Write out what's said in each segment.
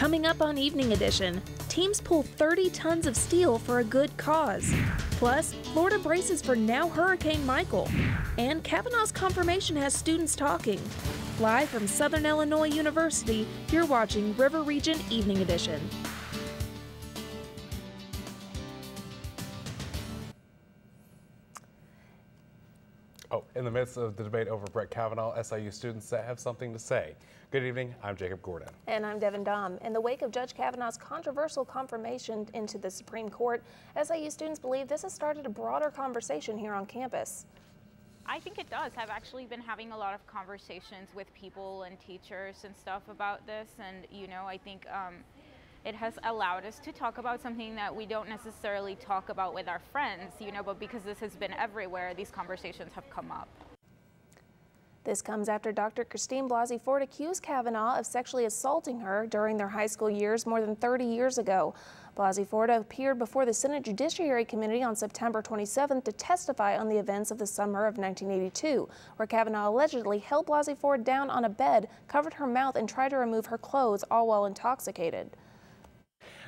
Coming up on Evening Edition, teams pull 30 tons of steel for a good cause. Plus, Florida braces for now Hurricane Michael. And Kavanaugh's confirmation has students talking. Live from Southern Illinois University, you're watching River Region Evening Edition. Oh, in the midst of the debate over Brett Kavanaugh, SIU students have something to say. Good evening, I'm Jacob Gordon. And I'm Devin Dom. In the wake of Judge Kavanaugh's controversial confirmation into the Supreme Court, SIU students believe this has started a broader conversation here on campus. I think it does. I've actually been having a lot of conversations with people and teachers and stuff about this, and I think it has allowed us to talk about something that we don't necessarily talk about with our friends, but because this has been everywhere, these conversations have come up. This comes after Dr. Christine Blasey Ford accused Kavanaugh of sexually assaulting her during their high school years more than 30 years ago. Blasey Ford appeared before the Senate Judiciary Committee on September 27th to testify on the events of the summer of 1982, where Kavanaugh allegedly held Blasey Ford down on a bed, covered her mouth, and tried to remove her clothes, all while intoxicated.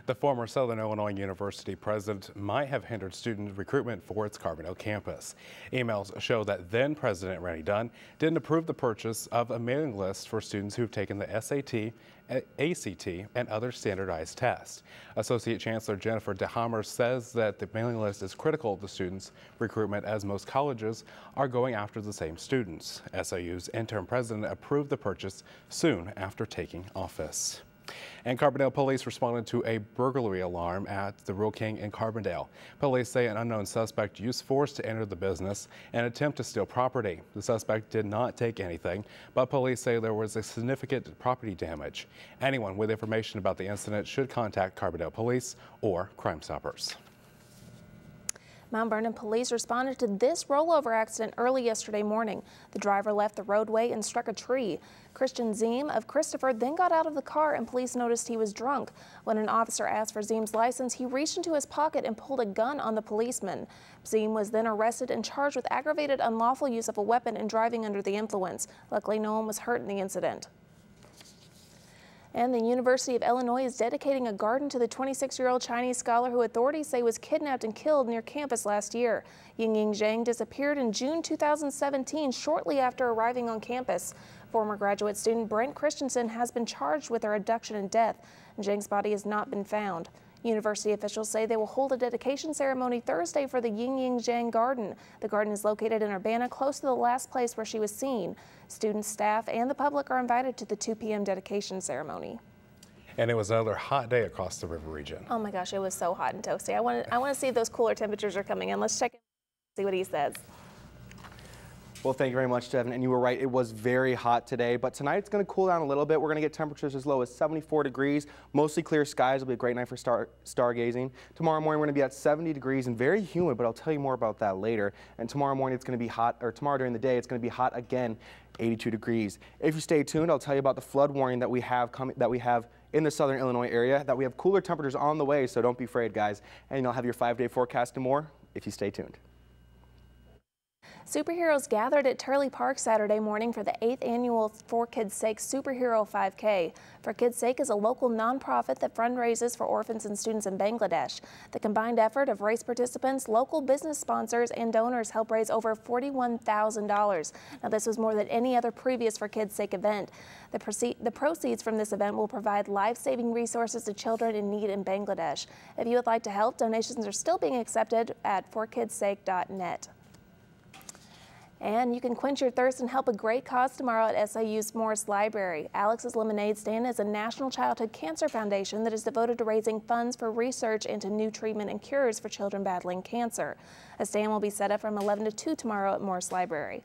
The former Southern Illinois University president might have hindered student recruitment for its Carbondale campus. Emails show that then President Randy Dunn didn't approve the purchase of a mailing list for students who've taken the SAT, ACT, and other standardized tests. Associate Chancellor Jennifer DeHammer says that the mailing list is critical to students' recruitment as most colleges are going after the same students. SIU's interim president approved the purchase soon after taking office. And Carbondale police responded to a burglary alarm at the Rural King in Carbondale. Police say an unknown suspect used force to enter the business and attempt to steal property. The suspect did not take anything, but police say there was a significant property damage. Anyone with information about the incident should contact Carbondale Police or Crime Stoppers. Mount Vernon police responded to this rollover accident early yesterday morning. The driver left the roadway and struck a tree. Christian Ziem of Christopher then got out of the car and police noticed he was drunk. When an officer asked for Ziem's license, he reached into his pocket and pulled a gun on the policeman. Ziem was then arrested and charged with aggravated unlawful use of a weapon and driving under the influence. Luckily, no one was hurt in the incident. And the University of Illinois is dedicating a garden to the 26-year-old Chinese scholar who authorities say was kidnapped and killed near campus last year. Yingying Zhang disappeared in June 2017, shortly after arriving on campus. Former graduate student Brent Christensen has been charged with her abduction and death. Zhang's body has not been found. University officials say they will hold a dedication ceremony Thursday for the Yingying Zhang Garden. The garden is located in Urbana, close to the last place where she was seen. Students, staff, and the public are invited to the 2 p.m. dedication ceremony. And it was another hot day across the river region. Oh my gosh, it was so hot and toasty. I want to see if those cooler temperatures are coming in. Let's check in, see what he says. Well, thank you very much, Devin. And you were right, it was very hot today, but tonight it's going to cool down a little bit. We're going to get temperatures as low as 74 degrees, mostly clear skies. It'll be a great night for stargazing. Tomorrow morning we're going to be at 70 degrees and very humid, but I'll tell you more about that later. And tomorrow morning it's going to be hot, or tomorrow during the day it's going to be hot again, 82 degrees. If you stay tuned, I'll tell you about the flood warning that we have in the southern Illinois area, that we have cooler temperatures on the way, so don't be afraid, guys. And I'll have your 5-day forecast and more if you stay tuned. Superheroes gathered at Turley Park Saturday morning for the 8th annual For Kids Sake Superhero 5K. For Kids Sake is a local nonprofit that fundraises for orphans and students in Bangladesh. The combined effort of race participants, local business sponsors, and donors helped raise over $41,000. Now, this was more than any other previous For Kids Sake event. The proceeds from this event will provide life-saving resources to children in need in Bangladesh. If you would like to help, donations are still being accepted at forkidssake.net. And you can quench your thirst and help a great cause tomorrow at SIU's Morris Library. Alex's Lemonade Stand is a National Childhood Cancer Foundation that is devoted to raising funds for research into new treatment and cures for children battling cancer. A stand will be set up from 11 to 2 tomorrow at Morris Library.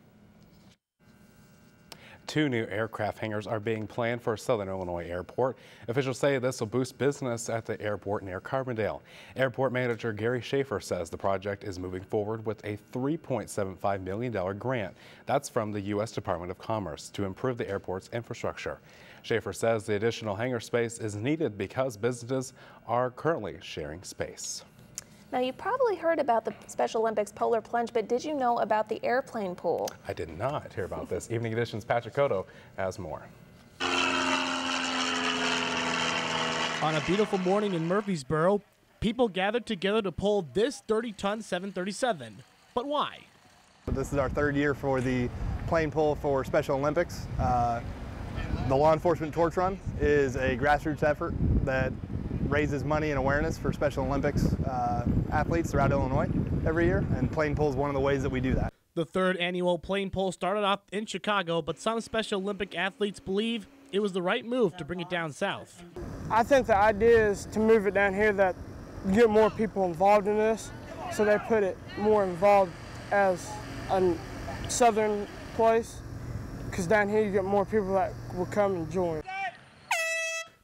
2 new aircraft hangars are being planned for Southern Illinois Airport. Officials say this will boost business at the airport near Carbondale. Airport manager Gary Schaefer says the project is moving forward with a $3.75 million grant. That's from the U.S. Department of Commerce to improve the airport's infrastructure. Schaefer says the additional hangar space is needed because businesses are currently sharing space. Now, you probably heard about the Special Olympics polar plunge, but did you know about the airplane pool? I did not hear about this. Evening Edition's Patrick Cotto has more. On a beautiful morning in Murfreesboro, people gathered together to pull this 30-ton 737. But why? This is our third year for the plane pull for Special Olympics. The Law Enforcement Torch Run is a grassroots effort that raises money and awareness for Special Olympics athletes throughout Illinois every year, and plane pull is one of the ways that we do that. The third annual plane pull started off in Chicago, but some Special Olympic athletes believe it was the right move to bring it down south. I think the idea is to move it down here, that you get more people involved in this, so they put it more involved as a southern place, because down here you get more people that will come and join.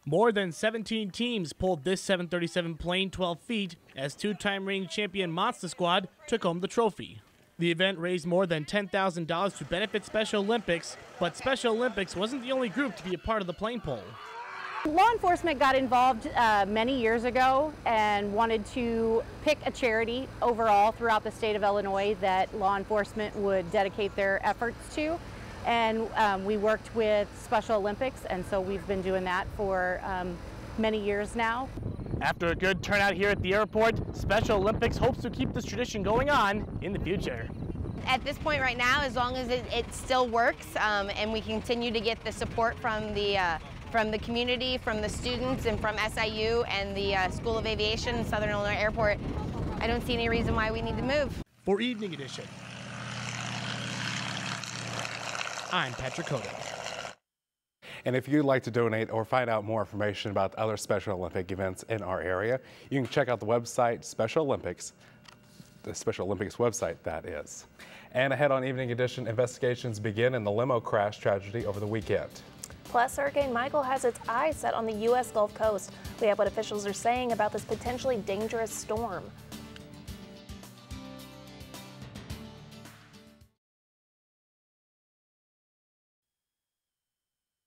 More than 17 teams pulled this 737 plane 12 feet as two-time reigning champion Monster Squad took home the trophy. The event raised more than $10,000 to benefit Special Olympics, but Special Olympics wasn't the only group to be a part of the plane pull. Law enforcement got involved many years ago and wanted to pick a charity overall throughout the state of Illinois that law enforcement would dedicate their efforts to. And we worked with Special Olympics, and so we've been doing that for many years now. After a good turnout here at the airport, Special Olympics hopes to keep this tradition going on in the future. At this point right now, as long as it still works and we continue to get the support from the community, from the students, and from SIU and the School of Aviation, Southern Illinois Airport, I don't see any reason why we need to move. For Evening Edition, I'm Patrick Kodak. And if you'd like to donate or find out more information about other Special Olympic events in our area, you can check out the website Special Olympics, the Special Olympics website, that is. And ahead on Evening Edition, investigations begin in the limo crash tragedy over the weekend. Plus, Hurricane Michael has its eyes set on the U.S. Gulf Coast. We have what officials are saying about this potentially dangerous storm.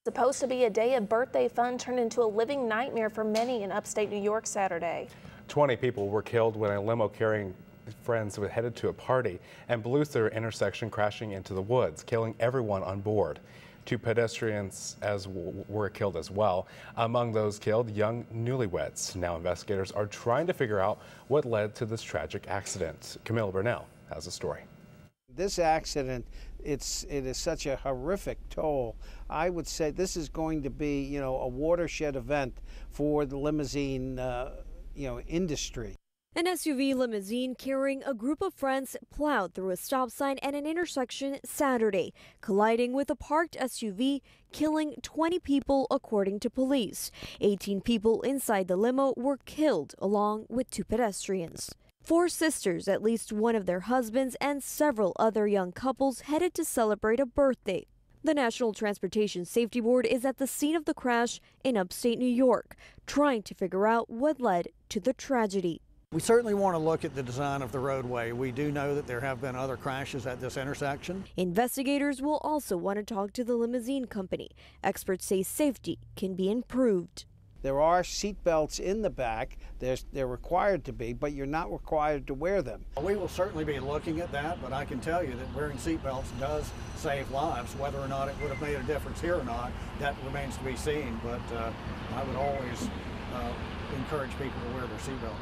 Supposed to be a day of birthday fun turned into a living nightmare for many in upstate New York Saturday. 20 people were killed when a limo carrying friends were headed to a party and blew through an intersection, crashing into the woods, killing everyone on board. 2 pedestrians were killed as well. Among those killed, young newlyweds. Now investigators are trying to figure out what led to this tragic accident. Camille Burnell has a story. This accident, it is such a horrific toll. I would say this is going to be, a watershed event for the limousine, industry. An SUV limousine carrying a group of friends plowed through a stop sign at an intersection Saturday, colliding with a parked SUV, killing 20 people according to police. 18 people inside the limo were killed, along with 2 pedestrians. 4 sisters, at least one of their husbands, and several other young couples headed to celebrate a birthday. The National Transportation Safety Board is at the scene of the crash in upstate New York, trying to figure out what led to the tragedy. We certainly want to look at the design of the roadway. We do know that there have been other crashes at this intersection. Investigators will also want to talk to the limousine company. Experts say safety can be improved. There are seat belts in the back. They're required to be, but you're not required to wear them. We will certainly be looking at that, but I can tell you that wearing seat belts does save lives. Whether or not it would have made a difference here or not, that remains to be seen. But I would always encourage people to wear their seat belts.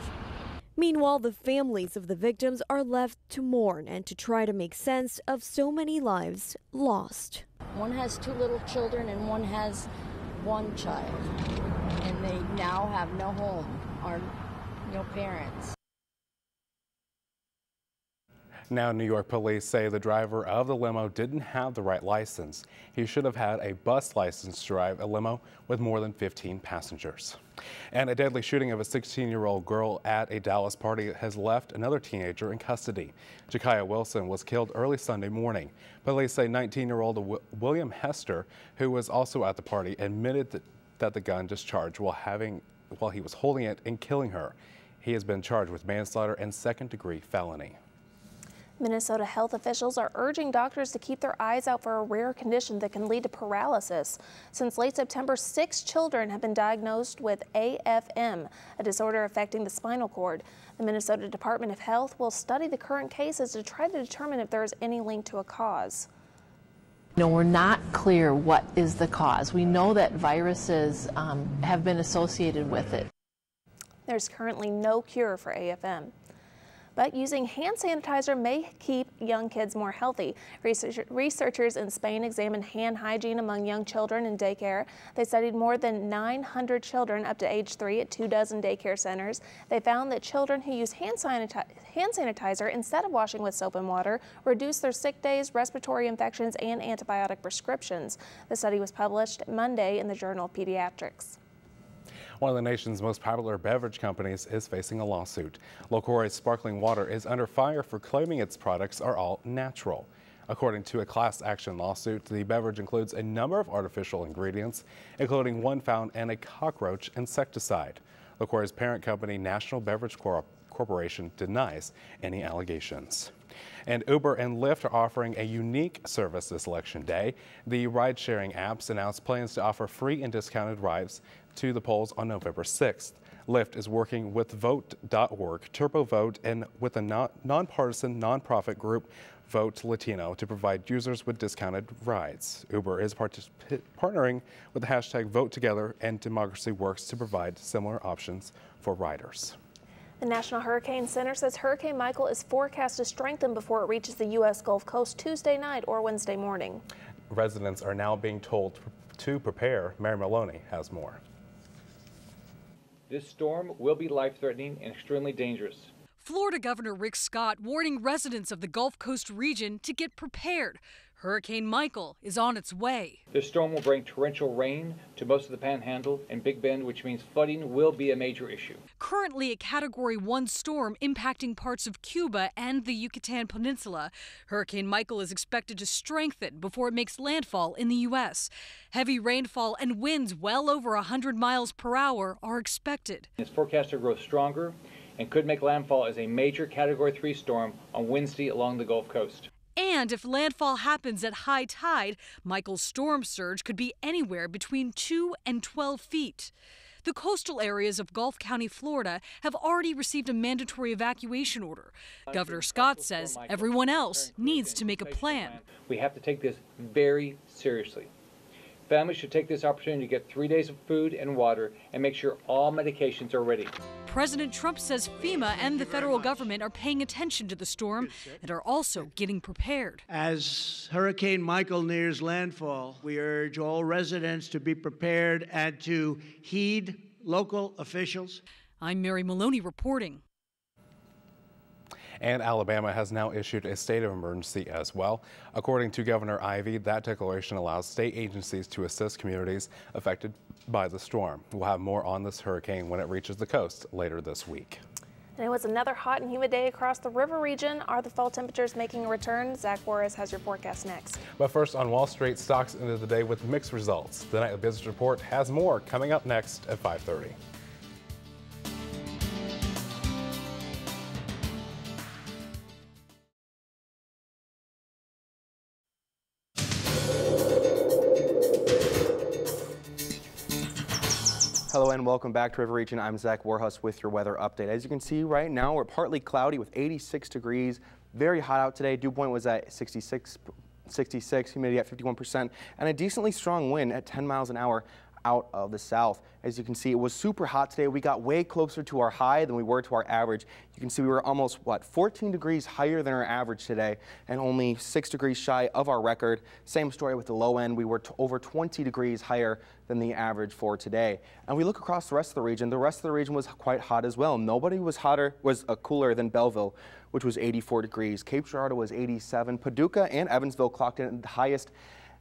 Meanwhile, the families of the victims are left to mourn and to try to make sense of so many lives lost. One has 2 little children and one has 1 child, and they now have no home or no parents. Now, New York police say the driver of the limo didn't have the right license. He should have had a bus license to drive a limo with more than 15 passengers. And a deadly shooting of a 16-year-old girl at a Dallas party has left another teenager in custody. Jakaya Wilson was killed early Sunday morning. Police say 19-year-old William Hester, who was also at the party, admitted that the gun discharged while he was holding it and killing her. He has been charged with manslaughter and second-degree felony. Minnesota health officials are urging doctors to keep their eyes out for a rare condition that can lead to paralysis. Since late September, 6 children have been diagnosed with AFM, a disorder affecting the spinal cord. The Minnesota Department of Health will study the current cases to try to determine if there is any link to a cause. No, we're not clear what is the cause. We know that viruses have been associated with it. There's currently no cure for AFM. But using hand sanitizer may keep young kids more healthy. Researchers in Spain examined hand hygiene among young children in daycare. They studied more than 900 children up to age 3 at 24 daycare centers. They found that children who use hand sanitizer instead of washing with soap and water reduce their sick days, respiratory infections, and antibiotic prescriptions. The study was published Monday in the Journal of Pediatrics. One of the nation's most popular beverage companies is facing a lawsuit. LaCroix's sparkling water is under fire for claiming its products are all natural. According to a class action lawsuit, the beverage includes a number of artificial ingredients, including one found in a cockroach insecticide. LaCroix's parent company, National Beverage Corporation, denies any allegations. And Uber and Lyft are offering a unique service this Election Day. The ride-sharing apps announced plans to offer free and discounted rides to the polls on November 6th. Lyft is working with Vote.org, TurboVote, and with a nonpartisan nonprofit group, Vote Latino, to provide users with discounted rides. Uber is partnering with the hashtag Vote Together, and Democracy Works to provide similar options for riders. The National Hurricane Center says Hurricane Michael is forecast to strengthen before it reaches the U.S. Gulf Coast Tuesday night or Wednesday morning. Residents are now being told to prepare. Mary Maloney has more. This storm will be life-threatening and extremely dangerous. Florida Governor Rick Scott warning residents of the Gulf Coast region to get prepared. Hurricane Michael is on its way. This storm will bring torrential rain to most of the Panhandle and Big Bend, which means flooding will be a major issue. Currently a Category 1 storm impacting parts of Cuba and the Yucatan Peninsula, Hurricane Michael is expected to strengthen before it makes landfall in the U.S. Heavy rainfall and winds well over 100 miles per hour are expected. It's forecast to grow stronger and could make landfall as a major Category 3 storm on Wednesday along the Gulf Coast. And if landfall happens at high tide, Michael's storm surge could be anywhere between 2 and 12 feet. The coastal areas of Gulf County, Florida, have already received a mandatory evacuation order. Governor Scott says everyone else needs to make a plan. We have to take this very seriously. Families should take this opportunity to get 3 days of food and water and make sure all medications are ready. President Trump says FEMA and the federal government are paying attention to the storm and are also getting prepared. As Hurricane Michael nears landfall, we urge all residents to be prepared and to heed local officials. I'm Mary Maloney reporting. And Alabama has now issued a state of emergency as well. According to Governor Ivey, that declaration allows state agencies to assist communities affected by the storm. We'll have more on this hurricane when it reaches the coast later this week. And it was another hot and humid day across the river region. Are the fall temperatures making a return? Zach Juarez has your forecast next. But first, on Wall Street, stocks ended the day with mixed results. The Nightly Business Report has more coming up next at 5:30. Hello and welcome back to River Region. I'm Zach Warhus with your weather update. As you can see right now, we're partly cloudy with 86 degrees. Very hot out today. Dew point was at 66, humidity at 51%, and a decently strong wind at 10 miles an hour out of the south. As you can see, it was super hot today. We got way closer to our high than we were to our average. You can see we were almost, 14 degrees higher than our average today and only 6 degrees shy of our record. Same story with the low end. We were over 20 degrees higher than the average for today. And we look across the rest of the region. The rest of the region was quite hot as well. Nobody was cooler than Belleville, which was 84 degrees. Cape Girardeau was 87. Paducah and Evansville clocked in the highest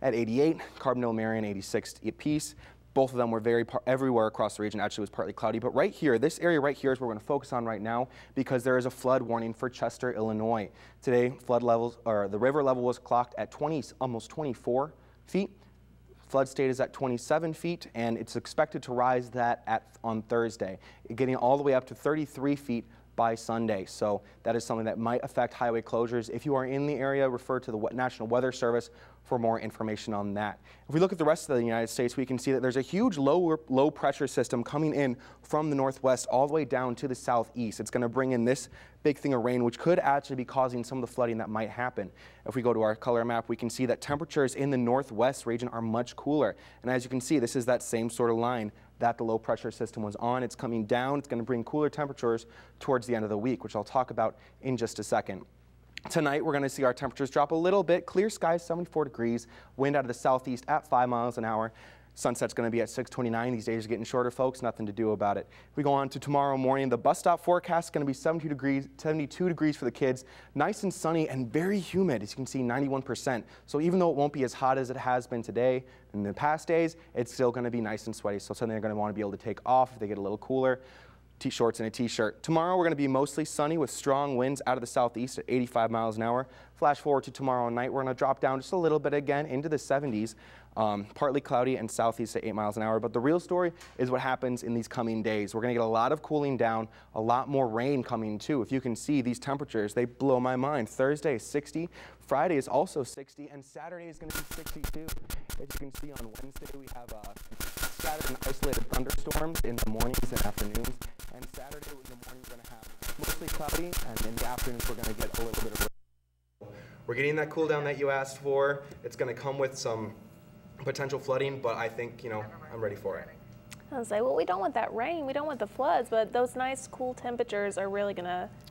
at 88. Carbondale and Marion 86 apiece. Both of them were everywhere across the region. Actually, it was partly cloudy. But right here, this area right here is what we're going to focus on right now because there is a flood warning for Chester, Illinois. Today, flood levels, or the river level was clocked at almost 24 feet. Flood state is at 27 feet, and it's expected to rise on Thursday, getting all the way up to 33 feet by Sunday. So that is something that might affect highway closures. If you are in the area, refer to the National Weather Service for more information on that. If we look at the rest of the United States, we can see that there's a huge low pressure system coming in from the northwest all the way down to the southeast. It's going to bring in this big thing of rain, which could actually be causing some of the flooding that might happen. If we go to our color map, we can see that temperatures in the northwest region are much cooler. And as you can see, this is that same sort of line that the low pressure system was on. It's coming down. It's going to bring cooler temperatures towards the end of the week, which I'll talk about in just a second. Tonight, we're going to see our temperatures drop a little bit. Clear skies, 74 degrees, wind out of the southeast at 5 miles an hour. Sunset's going to be at 6:29. These days are getting shorter, folks. Nothing to do about it. If we go on to tomorrow morning, the bus stop forecast is going to be 72 degrees for the kids. Nice and sunny and very humid. As you can see, 91%. So even though it won't be as hot as it has been today in the past days, it's still going to be nice and sweaty. So something they're going to want to be able to take off if they get a little cooler. Shorts and a t-shirt. Tomorrow we're going to be mostly sunny with strong winds out of the southeast at 85 miles an hour. Flash forward to tomorrow night, we're going to drop down just a little bit again into the 70s. Partly cloudy and southeast at 8 miles an hour. But the real story is what happens in these coming days. We're going to get a lot of cooling down, a lot more rain coming too. If you can see these temperatures, they blow my mind. Thursday is 60, Friday is also 60, and Saturday is going to be 62. As you can see on Wednesday, we have scattered and isolated thunderstorms in the mornings and afternoons. And Saturday in the morning, we're going to have mostly cloudy, and in the afternoons, we're going to get a little bit of rain. We're getting that cool down that you asked for. It's going to come with some potential flooding, but I think, I'm ready for it. I was like, well, we don't want that rain, we don't want the floods, but those nice cool temperatures are really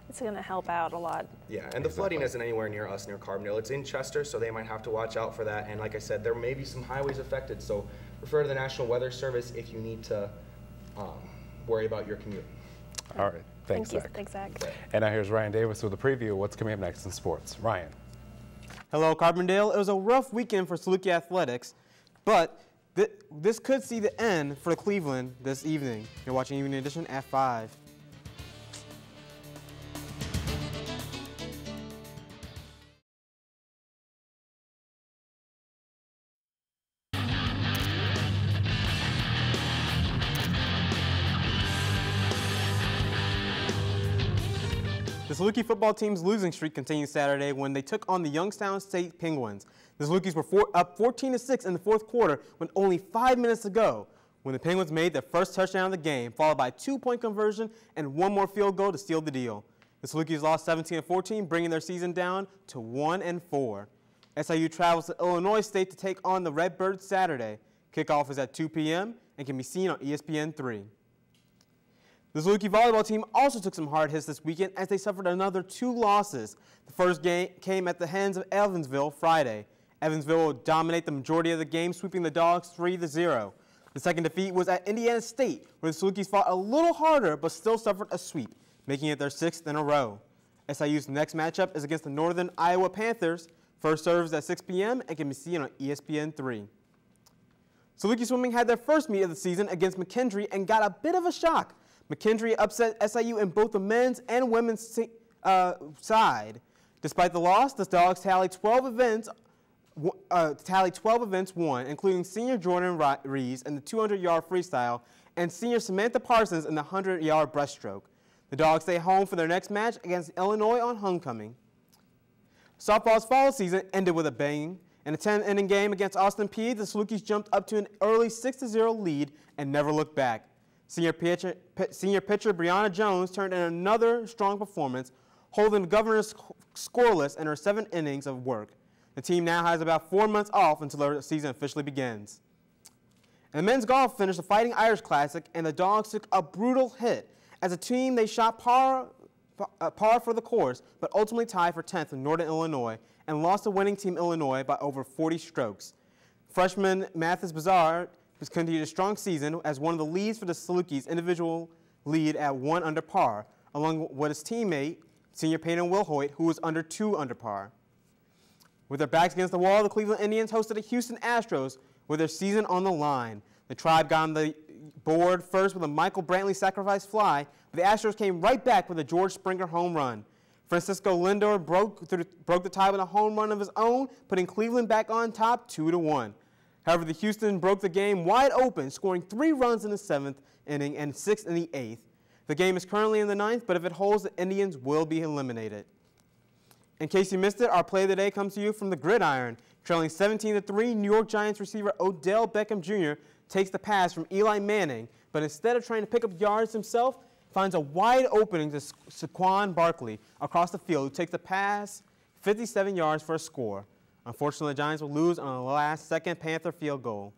it's gonna help out a lot. Yeah, and the flooding isn't anywhere near us, near Carbondale. It's in Chester, so they might have to watch out for that. And like I said, there may be some highways affected, so refer to the National Weather Service if you need to worry about your commute. All right, thanks, Zach. Thanks, Zach. And now here's Ryan Davis with a preview of what's coming up next in sports. Ryan. Hello, Carbondale. It was a rough weekend for Saluki Athletics, but this could see the end for Cleveland this evening. You're watching Evening Edition at 5. The Saluki football team's losing streak continued Saturday when they took on the Youngstown State Penguins. The Salukis were up 14-6 in the fourth quarter with only 5 minutes to go when the Penguins made their first touchdown of the game, followed by a 2-point conversion and one more field goal to seal the deal. The Salukis lost 17-14, bringing their season down to 1-4. SIU travels to Illinois State to take on the Redbirds Saturday. Kickoff is at 2 p.m. and can be seen on ESPN3. The Saluki volleyball team also took some hard hits this weekend as they suffered another 2 losses. The first game came at the hands of Evansville Friday. Evansville will dominate the majority of the game, sweeping the Dogs 3-0. The second defeat was at Indiana State, where the Salukis fought a little harder but still suffered a sweep, making it their 6th in a row. SIU's next matchup is against the Northern Iowa Panthers. First serves at 6 p.m. and can be seen on ESPN3. Saluki Swimming had their first meet of the season against McKendree and got a bit of a shock. McKendree upset SIU in both the men's and women's side. Despite the loss, the Dogs tallied 12 events won, including senior Jordan Rees in the 200-yard freestyle and senior Samantha Parsons in the 100-yard breaststroke. The Dogs stay home for their next match against Illinois on homecoming. Softball's fall season ended with a bang. In a 10-inning game against Austin Peay, the Salukis jumped up to an early 6-0 lead and never looked back. Senior pitcher Brianna Jones turned in another strong performance, holding the Governors scoreless in her 7 innings of work. The team now has about 4 months off until their season officially begins. And the men's golf finished the Fighting Irish Classic, and the Dogs took a brutal hit. As a team, they shot par for the course, but ultimately tied for 10th in Northern Illinois and lost to winning team Illinois by over 40 strokes. Freshman Mathis Bazard has continued a strong season as one of the leads for the Salukis' individual lead at 1 under par, along with his teammate, senior Peyton Wilhoit, who was under 2 under par. With their backs against the wall, the Cleveland Indians hosted the Houston Astros with their season on the line. The Tribe got on the board first with a Michael Brantley sacrifice fly, but the Astros came right back with a George Springer home run. Francisco Lindor broke the tie with a home run of his own, putting Cleveland back on top 2-1. However, the Houston broke the game wide open, scoring 3 runs in the 7th inning and 6 in the 8th. The game is currently in the 9th, but if it holds, the Indians will be eliminated. In case you missed it, our play of the day comes to you from the gridiron. Trailing 17-3, New York Giants receiver Odell Beckham Jr. takes the pass from Eli Manning, but instead of trying to pick up yards himself, finds a wide opening to Saquon Barkley across the field, who takes the pass 57 yards for a score. Unfortunately, the Giants will lose on a last-second Panther field goal.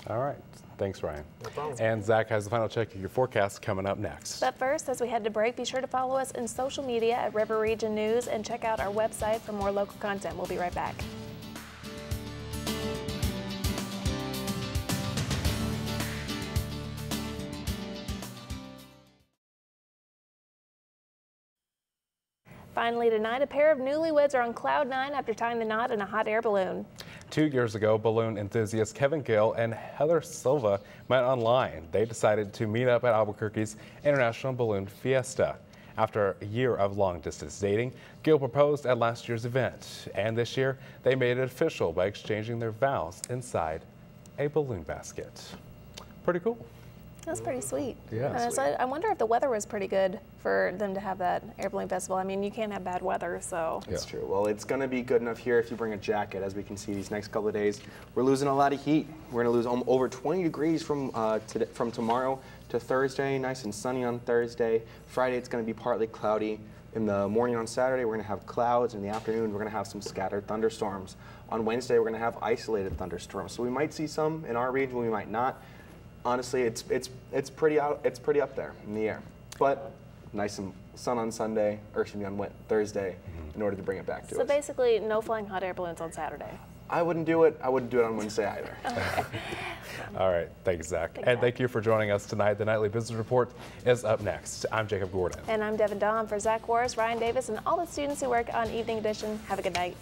All right. Thanks, Ryan. No problem. And Zach has the final check of your forecast coming up next. But first, as we head to break, be sure to follow us in social media at River Region News and check out our website for more local content. We'll be right back. Finally tonight, a pair of newlyweds are on cloud nine after tying the knot in a hot air balloon. 2 years ago, balloon enthusiasts Kevin Gill and Heather Silva met online. They decided to meet up at Albuquerque's International Balloon Fiesta. After a year of long-distance dating, Gill proposed at last year's event. And this year, they made it official by exchanging their vows inside a balloon basket. Pretty cool. That's pretty sweet. Yeah. So I wonder if the weather was pretty good for them to have that air balloon festival. I mean, you can't have bad weather, so. That's true. Well, it's going to be good enough here if you bring a jacket. As we can see these next couple of days, we're losing a lot of heat. We're going to lose over 20 degrees from tomorrow to Thursday. Nice and sunny on Thursday. Friday, it's going to be partly cloudy. In the morning on Saturday, we're going to have clouds. In the afternoon, we're going to have some scattered thunderstorms. On Wednesday, we're going to have isolated thunderstorms. So we might see some in our region, we might not. Honestly, it's pretty up there in the air, but nice and sun on Sunday, or excuse me, on Thursday, in order to bring it back to us. So basically, no flying hot air balloons on Saturday. I wouldn't do it. I wouldn't do it on Wednesday either. Okay. All right, thanks, Zach. And thank you for joining us tonight. The Nightly Business Report is up next. I'm Jacob Gordon. And I'm Devin Dahm. For Zach Warris, Ryan Davis, and all the students who work on Evening Edition, have a good night.